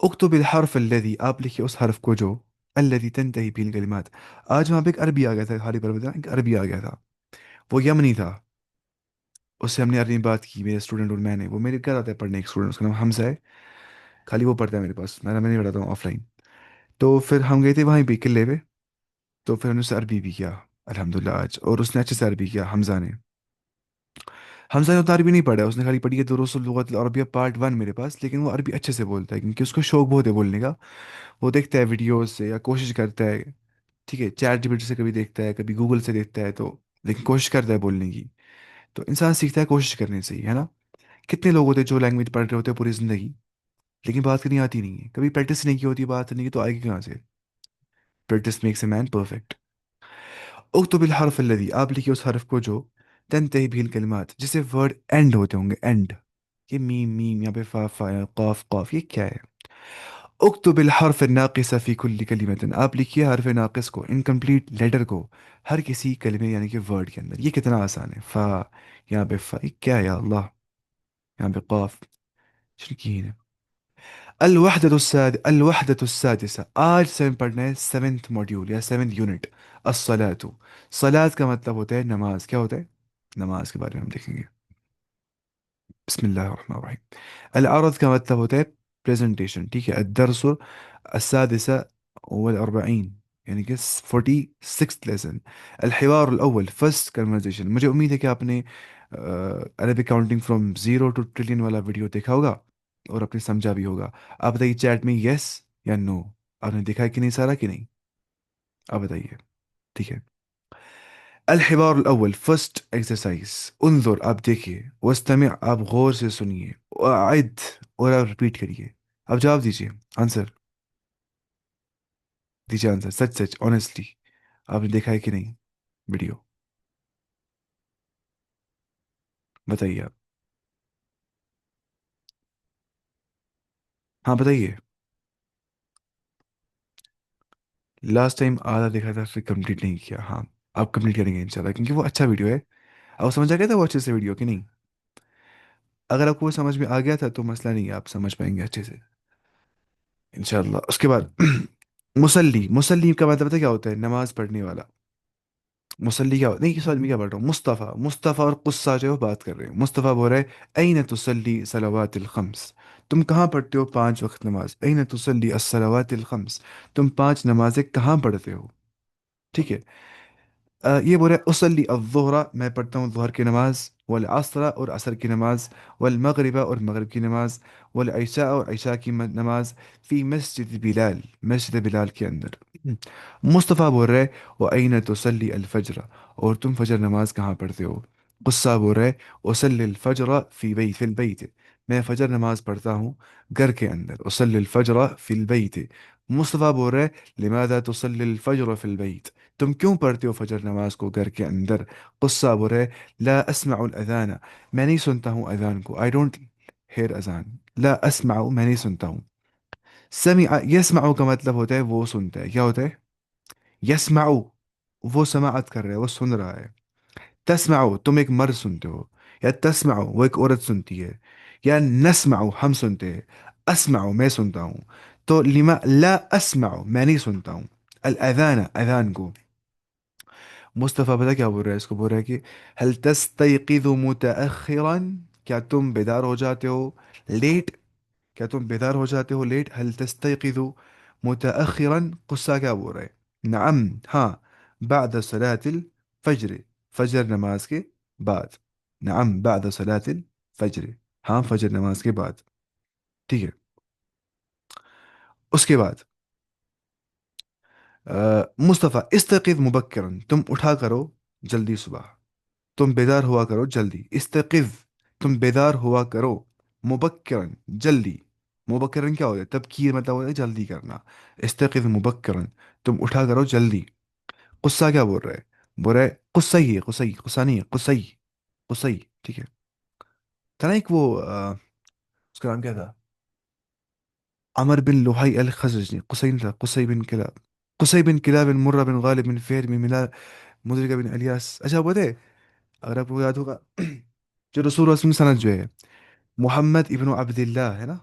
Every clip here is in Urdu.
اکتب الحرف الذي، آپ لکھیے اس حرف کو جو الذي تنتهي به الكلمات. آج وہاں پہ ایک عربی آ گیا تھا، ہاری پر ایک عربی آ گیا تھا، وہ یمنی تھا. اس سے ہم نے عربی میں بات کی، میرے اسٹوڈنٹ اور میں نے، وہ میرے گھر آتا ہے پڑھنے، ایک اسٹوڈنٹ، اس کا نام حمزہ ہے. خالی وہ پڑھتا ہے میرے پاس، میں نہیں پڑھاتا ہوں آف لائن. تو پھر ہم گئے تھے وہیں پہ قلعے پہ. تو پھر ہم نے اس سے عربی بھی کیا الحمد للہ آج، اور اس نے اچھے سے عربی کیا حمزہ نے. حمزہ نے اتنا عربی نہیں پڑھا، اس نے خالی پڑھی ہے دروس اللغت العربیہ پارٹ 1 میرے پاس، لیکن وہ عربی اچھے سے بولتا ہے کیونکہ اس کو شوق بہت ہے بولنے کا. وہ دیکھتا ہے ویڈیوز سے یا کوشش کرتا ہے، ٹھیک ہے، چیٹ جی پی ٹی سے کبھی دیکھتا ہے، کبھی گوگل سے دیکھتا ہے، تو لیکن کوشش کرتا ہے بولنے کی. تو انسان سیکھتا ہے کوشش کرنے سے ہی، ہے نا. کتنے لوگ ہوتے ہیں جو لینگویج پڑھ رہے ہوتے ہیں پوری زندگی، لیکن بات کرنی آتی نہیں ہے، کبھی پریکٹس نہیں کی ہوتی بات کرنے کی، تو آئے گی کہاں سے؟ Practice makes a man perfect. اکتب الحرف الذی، آپ لکھیے اس حرف کو جو تنتہی بھی الکلمات، جسے ورڈ اینڈ ہوتے ہوں گے، اینڈ. یہ میم میم، یہاں پہ فا فا، قاف قاف، یہ کیا ہے؟ اکتب الحرف الناقص فی کل کلمت، آپ لکھیے حرف ناقص کو، انکمپلیٹ لیٹر کو، ہر کسی کلمے یعنی کہ ورڈ کے اندر. یہ کتنا آسان ہے. فا، یہاں پہ فا، یہ کیا ہے یا اللہ؟ یہاں پہ قاف. شرکین ہے. الوحدة السادسة، آج سے ہم پڑھنا ہے 7th ماڈیول یا 7th یونٹ. الصلاۃ، صلاۃ کا مطلب ہوتا ہے نماز. کیا ہوتا ہے؟ نماز کے بارے میں ہم دیکھیں گے. بسم اللہ الرحمن الرحیم. العرض کا مطلب ہوتا ہے پریزنٹیشن، ٹھیک ہے. الدرس السادسة والأربعين، یعنی کہ 46th لیسن. الحوار الاول، فرسٹ کنورزیشن. مجھے امید ہے کہ آپ نے عربی کاؤنٹنگ فرام 0 to 1 trillion والا ویڈیو دیکھا ہوگا اور اپنے سمجھا بھی ہوگا. آپ بتائیے چیٹ میں یس یا نو، آپ نے دیکھا ہے کہ نہیں سارا کہ نہیں؟ آپ بتائیے. ٹھیک ہے. الحوار الاول، فرسٹ ایکسرسائز. انظر، آپ دیکھیے، واستمع، آپ غور سے سنیے، واعد، اور آپ ریپیٹ کریے. آپ جواب دیجیے، آنسر دیجیے، آنسر سچ سچ آنےسٹلی. آپ نے دیکھا ہے کہ نہیں ویڈیو؟ بتائیے آپ. ہاں بتائیے. لاسٹ ٹائم آدھا دیکھا تھا پھر کمپلیٹ نہیں کیا. ہاں، آپ کمپلیٹ کریں گے انشاءاللہ کیونکہ وہ اچھا ویڈیو ہے. آپ سمجھ آ گیا تھا وہ اچھے سے ویڈیو کہ نہیں؟ اگر آپ کو وہ سمجھ میں آ گیا تھا تو مسئلہ نہیں ہے، آپ سمجھ پائیں گے اچھے سے انشاءاللہ. اس کے بعد مسلی. مسلی کا مطلب پتہ ہے کیا ہوتا ہے؟ نماز پڑھنے والا. مسلی کیا ہوتا نہیں، اس آدمی کیا پڑھ رہا ہوں، مصطفیٰ. مصطفیٰ اور قصہ جو ہے وہ بات کر رہے ہیں. مصطفیٰ بول رہا ہے این تصلی صلوات الخمس، تم کہاں پڑھتے ہو 5 وقت نماز. این تصلی الصلوات الخمس، تم 5 نمازیں کہاں پڑھتے ہو. ٹھیک ہے. یہ بول رہا ہے اصلی الظہر، میں پڑھتا ہوں ظہر کی نماز، والعصر، اور عصر کی نماز، والمغرب، اور مغرب کی نماز، والعشاء، اور عشاء کی نماز، فی مسجد بلال، مسجد بلال کے اندر. مصطفیٰ بول رہے وَأَيْنَ تُصَلِّي الفجر، اور تم فجر نماز کہاں پڑھتے ہو. غصہ بول رہے اصلی الفجر فی البیت، میں فجر نماز پڑھتا ہوں گھر کے اندر. اصلی الفجر فی البیت. مصطفیٰ بول رہے لماذا تصلی الفجر فی البیت، تم کیوں پڑھتے ہو فجر نماز کو گھر کے اندر. غصہ بول رہے لا اسمع الاذان، میں نہیں سنتا ہوں اذان کو. I don't hear اذان. لا اسمع، میں نہیں سنتا ہوں. سمع، یسمع کا مطلب ہوتا ہے وہ سنتا ہے. کیا ہوتا ہے؟ یسمعو، وہ سماعت کر رہا ہے، وہ سن رہا ہے. تسمعو، تم ایک مرد سنتے ہو، یا تسمعو وہ ایک عورت سنتی ہے، یا نسمعو ہم سنتے ہیں، اسمعو میں سنتا ہوں. تو لما لا اسمعو، میں نہیں سنتا ہوں الاذان، اذان کو. مصطفیٰ پتہ کیا بول رہا ہے؟ اس کو بول رہا ہے کہ هل تستيقظ متأخرا، کیا تم بیدار ہو جاتے ہو لیٹ، کیا تم بیدار ہو جاتے ہو لیٹ. هل تستيقظ متأخرا، غصہ کیا بول رہا ہے؟ نعم، ہاں، بعد صلاة الفجر، فجر نماز کے بعد. نعم بعد صلاة الفجر، ہاں فجر نماز کے بعد. ٹھیک ہے. اس کے بعد مصطفیٰ استيقظ مبکرا، تم اٹھا کرو جلدی صبح، تم بیدار ہوا کرو جلدی. استيقظ، تم بیدار ہوا کرو، مبکرن جلدی. مبکرن کیا ہوتا ہے؟ تبکیر مطلب ہوتا ہے جلدی کرنا. استيقظ مبکرن، تم اٹھا کرو جلدی. قصہ کیا بول رہا ہے؟ بول رہا ہے قصی ہے، قصی، قصہ نہیں ہے، قصی، قصی. ٹھیک ہے. تھا نا ایک وہ اس کا نام کیا تھا؟ عمر بن لوہائی الخزرجی. قصی نہیں تھا، قصی بن کلاب. قصی بن کلاب بن مرہ بن غالب بن فہر بن ملا مدرکہ بن الیاس. اچھا وہ تھے، اگر آپ کو یاد ہوگا جو رسول اللہ صلی اللہ علیہ وسلم سند جو ہے محمد ابن عبد اللہ ہے نا،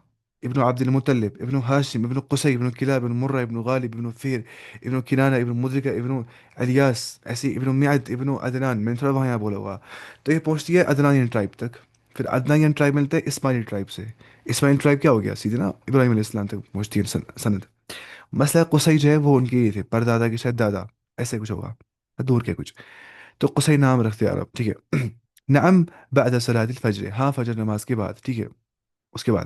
ابن عبد المطلب، ابن هاشم، ابن قصي، ابن كلاب، ابن مرة، ابن غالب، ابن فیر، ابن کنانہ، ابن مدرکہ، ابن الیاس، ایسی ابن میعد، ابن عدنان، میں نے تھوڑا وہاں یہاں بولا ہوا. تو یہ پہنچتی ہے عدنانین ٹرائب تک. پھر عدنانین ٹرائب ملتے ہیں اسماعیلی ٹرائب سے. اسماعیلی ٹرائب کیا ہو گیا سیدھے نا ابراہیم علیہ السلام تک پہنچتی ہے سند. مسئلہ قصی جو ہے وہ ان کے یہ تھے پردادا کے شاید دادا، ایسے کچھ ہوگا، دور کے کچھ. تو قصی نام رکھتے ہیں عرب، ٹھیک ہے. نعم بعد صلاۃ الفجر، ہاں فجر نماز کے بعد، ٹھیک ہے. اس کے بعد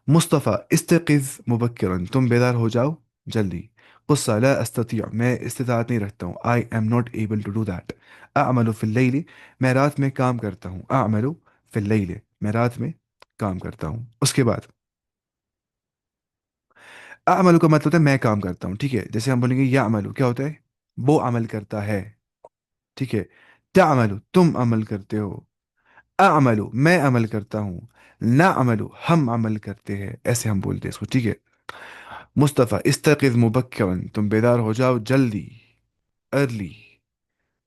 مصطفیٰ استيقظ مبکرا، تم بیدار ہو جاؤ جلدی. قصہ لا استطيع، میں استطاعت نہیں رکھتا ہوں. I am not able to do that. اعمل فی اللیل، میں رات میں کام کرتا ہوں. اعمل فی اللیل، میں رات میں کام کرتا ہوں. اس کے بعد اعمل کا مطلب ہوتا ہے میں کام کرتا ہوں، ٹھیک ہے. جیسے ہم بولیں گے یا عمل کیا ہوتا ہے، وہ عمل کرتا ہے، ٹھیک ہے. تعمل تم عمل کرتے ہو. اعمل میں عمل کرتا ہوں. نعمل ہم عمل کرتے ہیں، ایسے ہم بولتے ہیں اس کو، ٹھیک ہے. مصطفیٰ استيقظ مبکرا، تم بیدار ہو جاؤ جلدی، ارلی.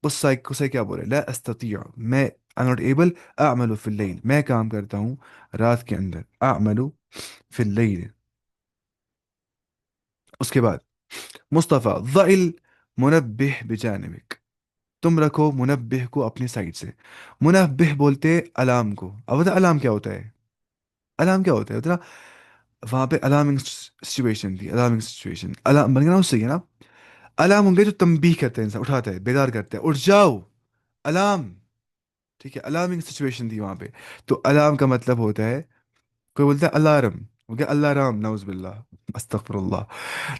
قصے کیا بولے، لا استطيع میں I'm not able. اعمل فی اللیل میں کام کرتا ہوں رات کے اندر. اعمل فی اللیل. اس کے بعد مصطفیٰ ضع المنبہ بجانبک، تم رکھو منبہ کو اپنی سائڈ سے. منبہ بولتے الارم کو. اب بتا الارم کیا ہوتا ہے، الارم کیا ہوتا ہے اتنا. وہاں پہ الارمنگ سچویشن تھی، الارمنگ سچویشن، الارم بن گیا نا اس سے، یہ نا الارم ہوں گے جو تنبیہ کرتے ہیں، انسان اٹھاتا ہے، بیدار کرتا ہے، اٹھ جاؤ الارم، ٹھیک ہے. الارمنگ سچویشن تھی وہاں پہ. تو الارم کا مطلب ہوتا ہے، کوئی بولتا ہے الارم ہو گیا اللہ رام، نعوذ باللہ، استغفر اللہ.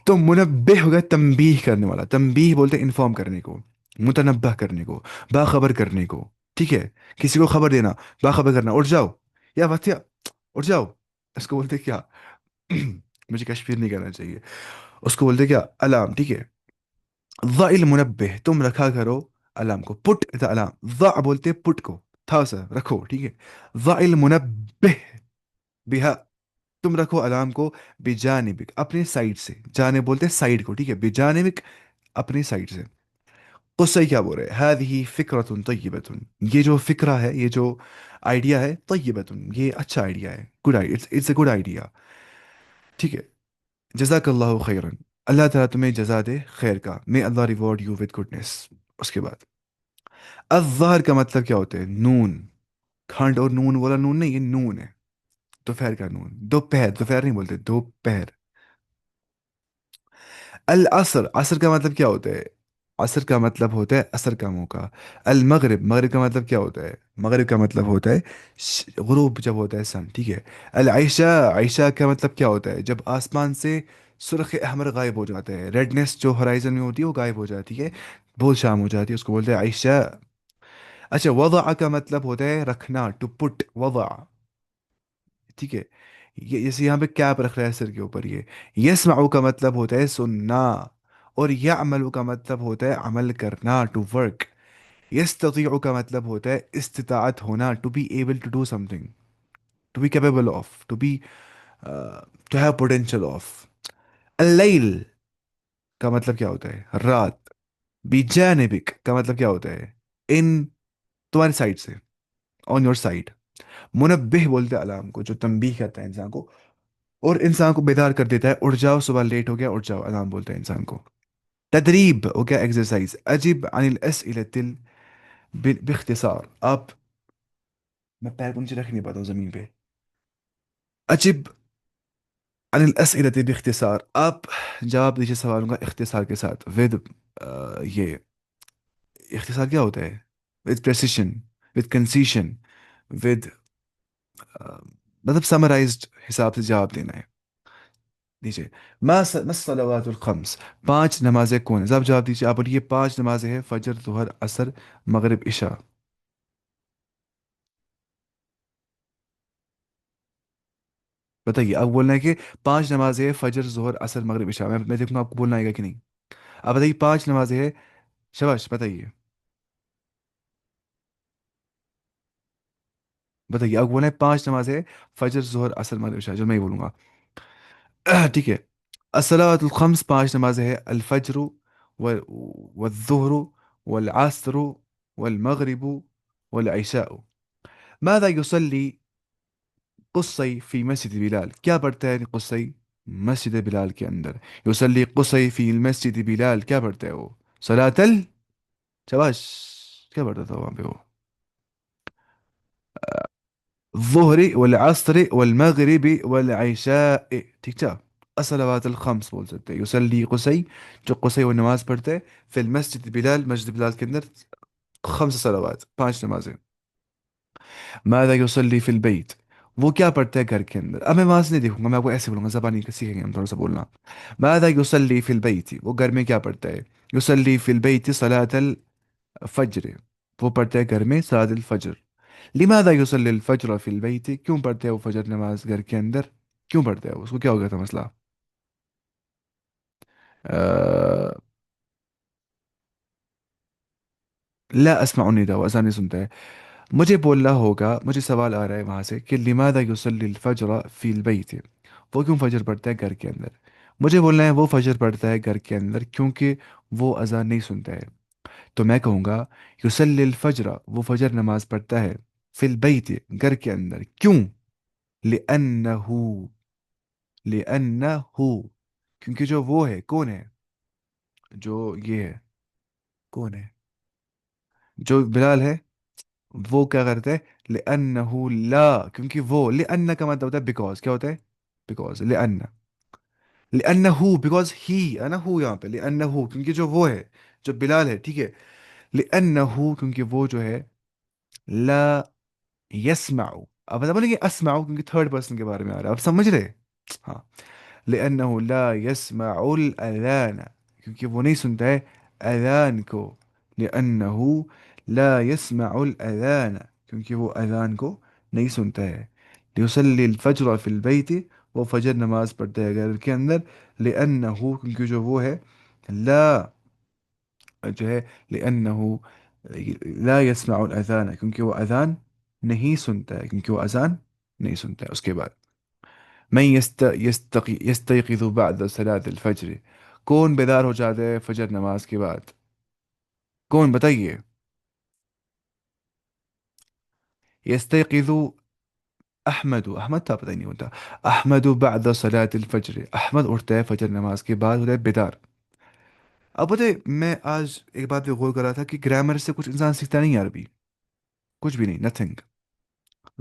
تو منبہ ہو گیا تنبیہ کرنے والا. تنبیہ بولتے ہیں انفارم کرنے کو، متنبہ کرنے کو، باخبر کرنے کو، ٹھیک ہے. کسی کو خبر دینا، باخبر کرنا، اٹھ جاؤ یا وتیا، اٹھ جاؤ. اس کو بولتے کیا مجھے کشمیر نہیں کرنا چاہیے. اس کو بولتے کیا الارم، ٹھیک ہے. ضع المنبہ تم رکھا کرو الارم کو. پٹ دا الارم، ضع بولتے پٹ کو، تھا سا رکھو، ٹھیک ہے. ضع المنبہ بہا، تم رکھو الارم کو بجانبک اپنے سائڈ سے. جانب بولتے سائڈ کو، ٹھیک ہے. بجانبک اپنی سائڈ سے. قصے کیا بول رہے، هذه فکرۃ طیبۃ، یہ جو فکرہ ہے، یہ جو آئیڈیا ہے، طیبۃ یہ اچھا آئیڈیا ہے، good idea, it's a good idea, ٹھیک ہے. جزاک اللہ خیرا، اللہ تعالیٰ تمہیں جزا دے خیر کا. may Allah reward you with goodness. اس کے بعد الظہر کا مطلب کیا ہوتا ہے، نون. کھنڈ اور نون والا نون نہیں، یہ نون ہے، دوپہر کا نون. دوپہر، دوپہر نہیں بولتے، دوپہر. العصر، عصر کا مطلب کیا ہوتا ہے، عصر کا مطلب ہوتا ہے عصر کا موقع. المغرب، مغرب کا مطلب کیا ہوتا ہے، مغرب کا مطلب ہوتا ہے غروب جب ہوتا ہے سن، ٹھیک ہے. العشاء، عشاء کا مطلب کیا ہوتا ہے، جب آسمان سے سرخ احمر غائب ہو جاتا ہے، ریڈنس جو ہورائزن میں ہوتی ہے وہ غائب ہو جاتی ہے، بہت شام ہو جاتی ہے، اس کو بولتے ہیں عشاء. اچھا وضع کا مطلب ہوتا ہے رکھنا، ٹو پٹ، وضع، ٹھیک ہے. یہ جیسے یہاں پہ کیپ رکھ رہا ہے سر کے اوپر. یہ یسمع کا مطلب ہوتا ہے سننا، اور یعمل کا مطلب ہوتا ہے عمل کرنا، ٹو ورک. یستطیع کا مطلب ہوتا ہے استطاعت ہونا، to be able to do something, to be capable of, to be to have potential of. اللیل کا مطلب کیا ہوتا ہے رات. بجانبک کا مطلب کیا ہوتا ہے ان، تمہاری سائڈ سے، آن یور سائڈ. منبہ بولتے ہیں الارم کو جو تنبیہ کرتا ہے انسان کو، اور انسان کو بیدار کر دیتا ہے، اٹھ جاؤ صبح لیٹ ہو گیا، اٹھ جاؤ، الارم بولتا ہے انسان کو. تدریب ہو گیا ایکسرسائز. اجب عن الاسئلة باختصار، آپ، میں پیر کو نیچے رکھ نہیں پاتا ہوں زمین پہ. اجب عن الاسئلة باختصار، آپ جواب دیجیے سوالوں کا اختصار کے ساتھ. ود یہ اختصار کیا ہوتا ہے، with precision, with concession, with مطلب سمرائزڈ حساب سے جواب دینا ہے. دیجیے ما الصلوات الخمس، پانچ نمازیں کون ہیں. آپ جواب دیجیے، آپ بولیے پانچ نمازیں ہیں، فجر، ظہر، عصر، مغرب، عشاء. بتائیے، آپ بولنا ہے کہ پانچ نمازیں ہیں، فجر، ظہر، عصر، مغرب، عشاء. میں دیکھوں گا آپ کو بولنا آئے گا کہ نہیں. آپ بتائیے پانچ نمازیں ہیں. شباش، بتائیے. بتائیے، آپ بولنا ہے پانچ نمازیں ہیں، فجر، ظہر، عصر، مغرب، عشاء، جو میں ہی بولوں گا. ٹھیک ہے. الصلوات الخمس پانچ نمازیں ہیں، الفجر والظہر والعصر والمغرب والعشاء. ماذا يصلي قصی فی مسجد بلال، کیا پڑھتا ہے قصی مسجد بلال کے اندر؟ یصلی قصی فی المسجد بلال، کیا پڑھتا ہے وہ؟ صلاۃ شباش، کیا پڑھتا تھا وہاں پہ وہ؟ الظہر والعصر والمغرب والعشاء، ٹھیک تھا؟ الصلوات الخمس بول سکتے ہیں، یصلی قصی، جو قصی وہ نماز پڑھتا ہے، فی المسجد بلال، مسجد بلال کے اندر، خمس صلوات، پانچ نمازیں۔ ماذا يصلي في البيت، وہ کیا پڑھتا ہے گھر کے اندر؟ اب میں وہاں سے نہیں دیکھوں گا، میں آپ کو ایسے بولوں گا، زبانی کا سیکھیں گے ہم تھوڑا سا بولنا۔ ماذا يصلي في البيت، وہ گھر میں کیا پڑھتا ہے؟ يصلي في البيت صلاة الفجر، وہ پڑھتا ہے گھر میں صلاة الفجر۔ لماذا يصلي الفجر في البيت، کیوں پڑھتا ہے وہ فجر نماز گھر کے اندر؟ کیوں پڑھتا ہے اس کو؟ کیا ہو گیا تھا مسئلہ؟ لا اسمع النداء، وہ اذان نہیں سنتا ہے۔ مجھے بولنا ہوگا، مجھے سوال آ رہا ہے وہاں سے کہ لماذا يصلي الفجر في البيت، وہ کیوں فجر پڑھتا ہے گھر کے اندر؟ مجھے بولنا ہے وہ فجر پڑھتا ہے گھر کے اندر کیونکہ وہ اذان نہیں سنتا ہے، تو میں کہوں گا یصلی الفجر، وہ فجر نماز پڑھتا ہے، فی البیت، گھر کے اندر، کیوں؟ لأنہ، لأنہ، کیونکہ جو وہ ہے، کون ہے؟ جو یہ ہے، کون ہے؟ جو بلال ہے، وہ کیا کرتا ہے؟ لأنہ لا، کیونکہ وہ، لأن کا مطلب ہوتا ہے بیکاز، کیا ہوتا ہے؟ بیکاز، لأن، لأنہ، بیکاز ہی ہے نا، ہو یہاں پہ، لأنہ، کیونکہ جو وہ ہے، جو بلال ہے، ٹھیک ہے؟ لأنہ، کیونکہ وہ جو ہے، لا یسمع، اب بتا بولیں گے اسمع کیونکہ تھرڈ پرسن کے بارے میں آ رہا ہے، اب سمجھ رہے؟ ہاں، لأنه لا يسمع الأذان، کیونکہ وہ نہیں سنتا ہے اذان کو، لأنه لا يسمع الأذان، کیونکہ وہ اذان کو نہیں سنتا ہے۔ لیصلی الفجر فی البیت، وہ فجر نماز پڑھتا ہے گھر کے اندر، لأنه، کیونکہ جو وہ ہے، لا، جو ہے، لأنه لا يسمع الأذان، کیونکہ وہ اذان نہیں سنتا ہے، کیونکہ وہ اذان نہیں سنتا ہے۔ اس کے بعد من يستيقظ بعد صلاة الفجر، کون بیدار ہو جاتا ہے فجر نماز کے بعد؟ کون بتائیے؟ يستيقظ احمد، احمد تھا پتہ ہی نہیں ہوتا، احمد بعد صلاة الفجر، احمد اٹھتا ہے فجر نماز کے بعد، ہوتا ہے بیدار۔ اب پتہ ہے میں آج ایک بات پہ غور کر رہا تھا کہ گرامر سے کچھ انسان سیکھتا نہیں ہے عربی، کچھ بھی نہیں، نتھنگ،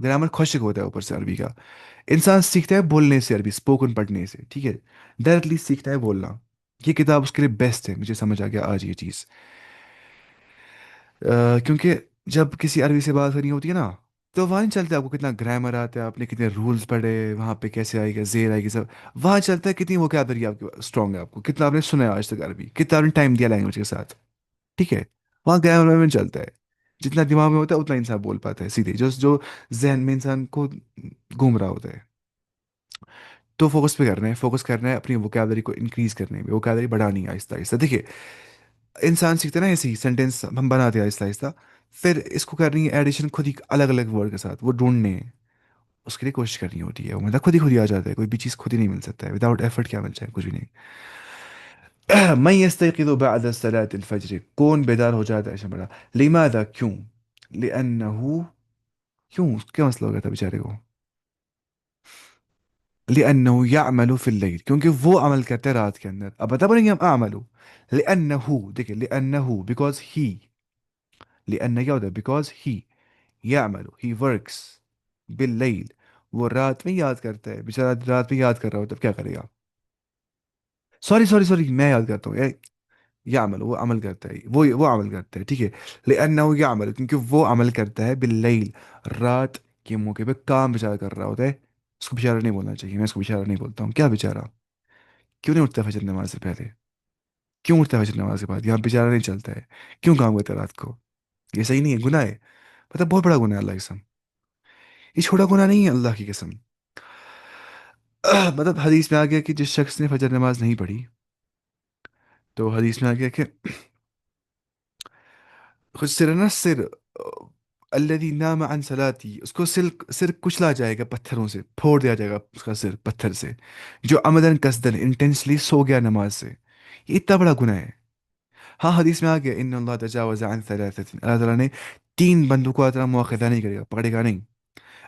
گرامر خشک ہوتا ہے اوپر سے عربی کا۔ انسان سیکھتا ہے بولنے سے، عربی اسپوکن پڑھنے سے، ٹھیک ہے؟ ڈائریکٹلی سیکھتا ہے بولنا، یہ کتاب اس کے لیے بیسٹ ہے، مجھے سمجھ آ گیا آج یہ چیز۔ کیونکہ جب کسی عربی سے بات کرنی ہوتی ہے نا، تو وہاں نہیں چلتا آپ کو کتنا گرامر آتا ہے، آپ نے کتنے رولز پڑھے، وہاں پہ کیسے آئے گا، زیر آئے گی، سب وہاں چلتا ہے، کتنی ووکیبلری آپ کی اسٹرانگ ہے، آپ کو کتنا آپ نے سنا ہے آج تک عربی، کتنا آپ نے ٹائم دیا لینگویج کے ساتھ، ٹھیک ہے؟ وہاں گرامر میں چلتا ہے، جتنا دماغ میں ہوتا ہے اتنا انسان بول پاتا ہے سیدھے، جو جو ذہن میں انسان کو گھوم رہا ہوتا ہے۔ تو فوکس پہ کرنا ہے، فوکس کرنا ہے اپنی ووکیبلری کو انکریز کرنے میں، ووکیبلری بڑھانی ہے آہستہ آہستہ، دیکھیے انسان سیکھتے ہیں نا ایسے ہی سینٹینس ہم بناتے ہیں آہستہ آہستہ، پھر اس کو کرنی ہے ایڈیشن خود ہی الگ الگ ورڈ کے ساتھ، وہ ڈھونڈنے ہیں، اس کے لیے کوشش کرنی ہوتی ہے، وہ مطلب خود ہی آ جاتا ہے، کوئی بھی چیز خود ہی نہیں مل سکتا ہے، وداؤٹ ایفرٹ کیا مل جائے، کچھ بھی نہیں۔ من يستيقظ بعد صلاة الفجر، کون بیدار ہو جاتا ہے شمرا؟ لماذا، کیوں؟ لأنه، کیوں، کیا مسئلہ ہو گیا تھا بیچارے کو؟ لأنه يعمل في الليل، کیونکہ وہ عمل کرتا ہے رات کے اندر، اب بتا بولیں گے ہم اعملو، لأنه، دیکھیں لأنه because he، لأن کیا ہوتا ہے because he، يعمل he works باللیل، وہ رات میں یاد کرتا ہے، بیچارہ رات میں یاد کر رہا ہوتا ہے، اب کیا کرے گا؟ سوری سوری سوری، میں یاد کرتا ہوں، يعمل، وہ عمل کرتا ہے، وہ عمل کرتا ہے، ٹھیک ہے؟ لأنه يعمل، کیونکہ وہ عمل کرتا ہے باللیل، رات کے موقع پہ کام بیچارہ کر رہا ہوتا ہے، اس کو بیچارہ نہیں بولنا چاہیے، میں اس کو بیچارہ نہیں بولتا ہوں، کیا بیچارہ؟ کیوں نہیں اٹھتا فجر نماز سے پہلے؟ کیوں اٹھتا ہے فجر نماز کے بعد؟ یہاں بیچارہ نہیں چلتا ہے، کیوں کام کرتا ہے رات کو؟ یہ صحیح نہیں ہے، گناہ ہے، مطلب بہت بڑا گناہ ہے، اللہ کی قسم، یہ چھوٹا گناہ نہیں ہے، اللہ کی قسم۔ مطلب حدیث میں آ گیا کہ جس شخص نے فجر نماز نہیں پڑھی، تو حدیث میں آ گیا کہ خود سر نا سر، الذي نام عن صلاتی، اس کو سر کچلا جائے گا پتھروں سے، پھوڑ دیا جائے گا اس کا سر پتھر سے، جو عمدن قصدن انٹینسلی سو گیا نماز سے، یہ اتنا بڑا گناہ ہے۔ ہاں حدیث میں آ گیا ان اللہ تجاوز عن ثلاثت، اللہ تعالیٰ نے تین بندوں کو اتنا مواخذہ نہیں کرے گا، پکڑے گا نہیں،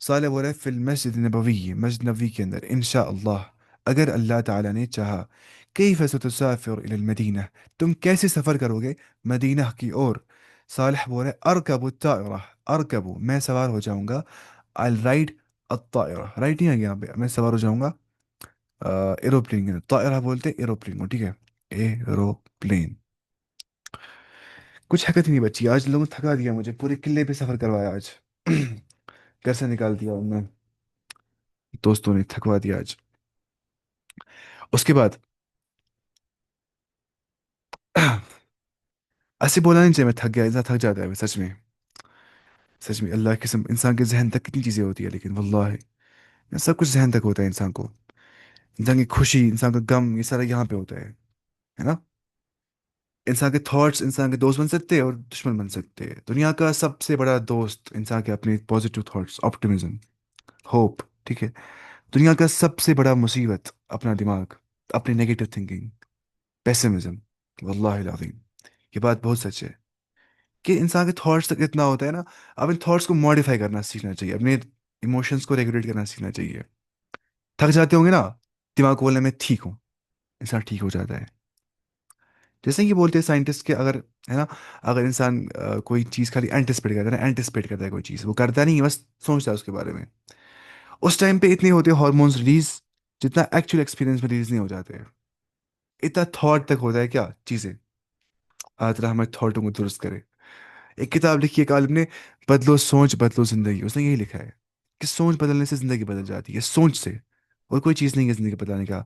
صالح بول رہا ہے فی المسجد النبوی، مسجد نبوی کے اندر، انشاءاللہ، اگر اللہ تعالیٰ نے چاہا، کیف ستسافر الی المدینہ، تم کیسے سفر کرو گے مدینہ کی اور؟ صالح بول رہا ہے ارکب الطائرہ، ارکب میں سوار ہو جاؤں گا، I'll ride الطائرہ، رائٹ نہیں آ گیا یہاں پہ، میں سوار ہو جاؤں گا ایروپلین کے اندر، طائرہ بولتے ایروپلین کو، ٹھیک ہے، ایروپلین۔ کچھ حرکت ہی نہیں بچی آج، لوگوں نے تھکا دیا مجھے، پورے قلعے پہ سفر کروایا آج گھر سے نکال دیا انہوں نے، دوستوں نے تھکوا دیا آج۔ اس کے بعد ایسے بولا نہیں چاہیے میں تھک گیا، انسان تھک جاتا ہے سچ میں، سچ میں اللہ کی قسم، انسان کے ذہن تک کتنی چیزیں ہوتی ہے، لیکن واللہ سب کچھ ذہن تک ہوتا ہے انسان کو، انسان کی خوشی، انسان کا غم، یہ سارا یہاں پہ ہوتا ہے نا؟ انسان کے تھاٹس انسان کے دوست بن سکتے ہیں اور دشمن بن سکتے ہیں، دنیا کا سب سے بڑا دوست انسان کے اپنے پازیٹیو تھاٹس، آپٹیمزم، ہوپ، ٹھیک ہے؟ دنیا کا سب سے بڑا مصیبت اپنا دماغ، اپنی نیگیٹو تھنکنگ، پیسمزم، واللہ العظیم یہ بات بہت سچ ہے کہ انسان کے تھاٹس تک اتنا ہوتا ہے نا، اب ان تھاٹس کو ماڈیفائی کرنا سیکھنا چاہیے، اپنے ایموشنس کو ریگولیٹ کرنا سیکھنا چاہیے۔ تھک جاتے ہوں گے نا، دماغ کو بولنے میں ٹھیک ہوں، انسان ٹھیک ہو جاتا ہے، جیسے کہ بولتے ہیں سائنٹسٹ کہ اگر، ہے نا، اگر انسان کوئی چیز خالی اینٹسپیٹ کرتا ہے نا، اینٹسپیٹ کرتا ہے کوئی چیز، وہ کرتا نہیں بس سوچتا ہے اس کے بارے میں، اس ٹائم پہ اتنے ہوتے ہارمونز ریلیز جتنا ایکچوئل ایکسپیرینس میں ریلیز نہیں ہو جاتے ہیں، اتنا تھاٹ تک ہوتا ہے کیا چیزیں، اللہ تعالیٰ ہمارے تھاٹوں کو درست کرے۔ ایک کتاب لکھی ہے ایک عالم نے، بدلو سوچ بدلو زندگی، اس نے یہی لکھا ہے کہ سوچ بدلنے سے زندگی بدل جاتی ہے، سوچ سے، اور کوئی چیز نہیں ہے زندگی بدلانے کا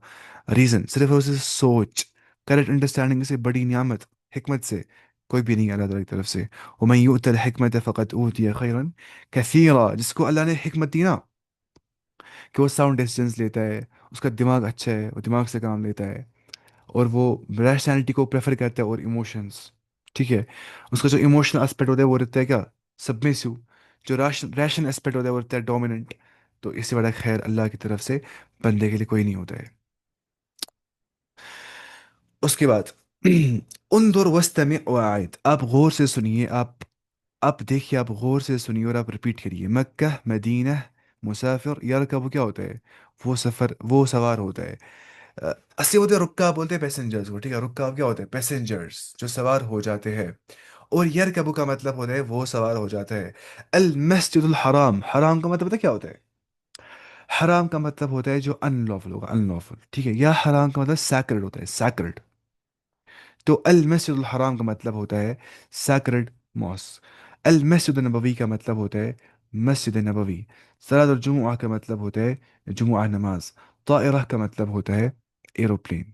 ریزن، صرف اور صرف سوچ، کریکٹ انڈرسٹینڈنگ سے بڑی نعمت، حکمت سے کوئی بھی نہیں ہے اللہ تعالیٰ کی طرف سے۔ ومن یؤت الحکمت فقد اوتی خیرا کثیرا، جس کو اللہ نے حکمت دی نا کہ وہ ساؤنڈ ڈیسیجنس لیتا ہے، اس کا دماغ اچھا ہے، وہ دماغ سے کام لیتا ہے، اور وہ ریشنالٹی کو پریفر کرتا ہے اور ایموشنس، ٹھیک ہے؟ اس کا جو ایموشنل اسپیکٹ ہوتا ہے وہ رہتا ہے کیا، سبمیسو، جو ریشن اسپیکٹ ہوتا ہے وہ رہتا ہے ڈومیننٹ، تو اس سے بڑا خیر اللہ کی طرف سے بندے کے لیے کوئی نہیں ہوتا ہے۔ اس کے بعد انظر واستمع وعید، آپ غور سے سنیے، آپ دیکھیے، آپ غور سے سنیے اور آپ ریپیٹ کریے، مکہ، مدینہ، مسافر، یرکب کیا ہوتا ہے، وہ سفر، وہ سوار ہوتا ہے، اسی ہوتے ہیں رکاب، بولتے ہیں پیسنجرز کو، ٹھیک ہے؟ رکاب کیا ہوتے ہیں، پیسنجرز جو سوار ہو جاتے ہیں، اور یرکبو کا مطلب ہوتا ہے وہ سوار ہو جاتا ہے۔ المسجد الحرام، حرام کا مطلب پتہ کیا ہوتا ہے؟ حرام کا مطلب ہوتا ہے جو ان لافل ہوگا، ان لافل، ٹھیک ہے؟ یا حرام کا مطلب سیکرڈ ہوتا ہے، سیکرڈ، تو المسجد الحرام کا مطلب ہوتا ہے سیکرڈ موس، المسجد النبوی کا مطلب ہوتا ہے مسجد نبوی، صلاۃ الجمعہ کا مطلب ہوتا ہے جمعہ نماز، طائرہ کا مطلب ہوتا ہے ایروپلین۔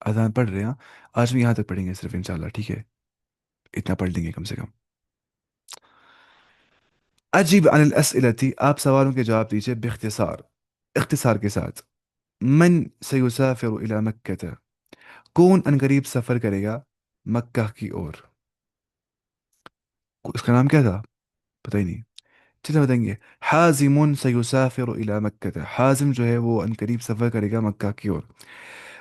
اذان پڑھ رہے ہیں، آج بھی یہاں تک پڑھیں گے صرف انشاءاللہ، ٹھیک ہے؟ اتنا پڑھ لیں گے کم سے کم۔ عجیب عن الاسئلتی، آپ سوالوں کے جواب دیجیے باختصار، اختصار کے ساتھ۔ من سیسافر الی مکہ، کون عنقریب سفر کرے گا مکہ کی اور؟ اس کا نام کیا تھا؟ پتہ ہی نہیں، چلے بتائیں گے، حازم سیسافر الی مکہ، حازم جو ہے وہ عنقریب سفر کرے گا مکہ کی اور۔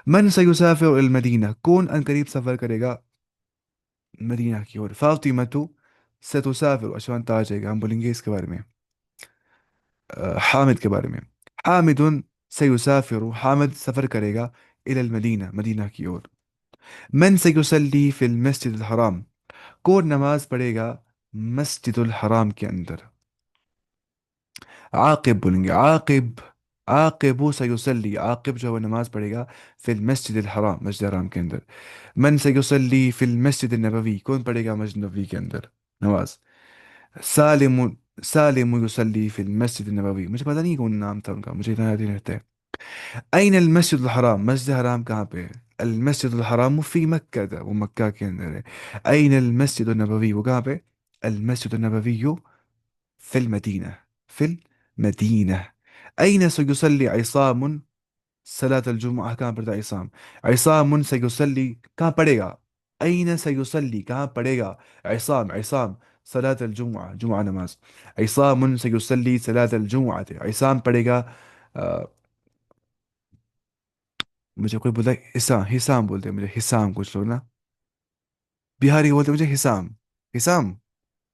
من سیسافر الی المدینہ، کون عنقریب سفر کرے گا مدینہ کی اور؟ فاطمہ ستسافر، عشان تاج آئے گا، ہم بولیں گے اس کے بارے میں، حامد کے بارے میں، حامد سیسافر، حامد سفر کرے گا الی المدینہ، مدینہ کی اور۔ من سیصلی فی المسجد الحرام، کون نماز پڑھے گا مسجد الحرام کے اندر؟ عاقب بولیں گے، عاقب، عاقب سیصلی، عاقب جو ہے وہ نماز پڑھے گا فی المسجد الحرام، مسجد الحرام کے اندر۔ من سیصلی فی المسجد النبوی، کون پڑھے گا مسجد نبوی کے اندر نماز؟ سالم، سالم یصلی فی المسجد النبوی، مجھے پتہ نہیں کون نام تھا ان کا، مجھے اتنا یاد نہیں رہتا ہے۔ این المسجد الحرام، مسجد حرام کہاں پہ ہے؟ المسجد الحرام فی مکہ تھا، وہ مکہ کے اندر ہے۔ این المسجد النبوی، وہ کہاں پہ؟ المسجد النبوی فی المدینہ، فی المدینہ۔ این سیصلی عصام صلاة الجمعہ، کہاں پڑھتا ہے عصام؟ عصام سیصلی کہاں پڑھے گا؟ این سیصلی کہاں پڑھے گا عصام، عصام صلاة الجمعہ، جمعہ نماز، عصام سیصلی صلاة الجمعہ، عصام پڑھے گا مجھے کوئی بولتا ہے حسام، حسام بولتے ہیں مجھے، حسام کچھ لوگ نا، بہاری بولتے ہیں مجھے حسام، حسام،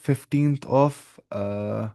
15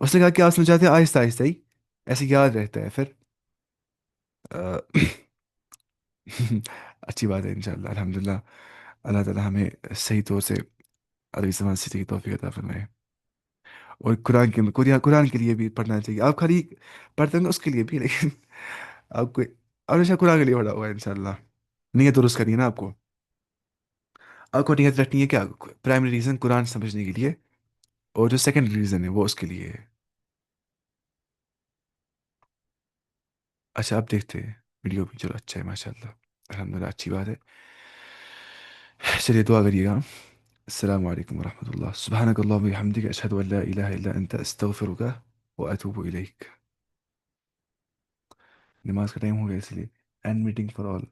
اس نے کہا کہ آپ سمجھ جاتے ہیں آہستہ آہستہ ہی ایسے یاد رہتا ہے پھر آ، اچھی بات ہے انشاءاللہ الحمدللہ. اللہ تعالیٰ ہمیں صحیح طور سے عربی زبان سیکھنے کی توفیق عطا فرمائے. اور قرآن کے لیے بھی پڑھنا چاہیے. آپ خالی پڑھتے ہیں نا اس کے لیے بھی، لیکن آپ کو ہمیشہ قرآن کے لیے پڑھا ہوا ہے انشاءاللہ. نیت درست کرنی ہے نا آپ کو. آپ کو نیت رکھنی ہے کیا؟ پرائمری ریزن قرآن سمجھنے کے لیے، اور جو سیکنڈ ریزن ہے وہ اس کے لیے ہے. اچھا آپ دیکھتے ہیں ویڈیو بھی، چلو اچھا ہے ماشاء اللہ. الحمدللہ اچھی بات ہے. چلیے دعا کریے گا. السلام علیکم ورحمۃ اللہ. سبحانک اللہم و بحمدک، اشہد ان لا الہ الا انت، استغفرک و اتوب الیک. نماز کا ٹائم ہو گیا اس لیے اینڈ میٹنگ فار آل.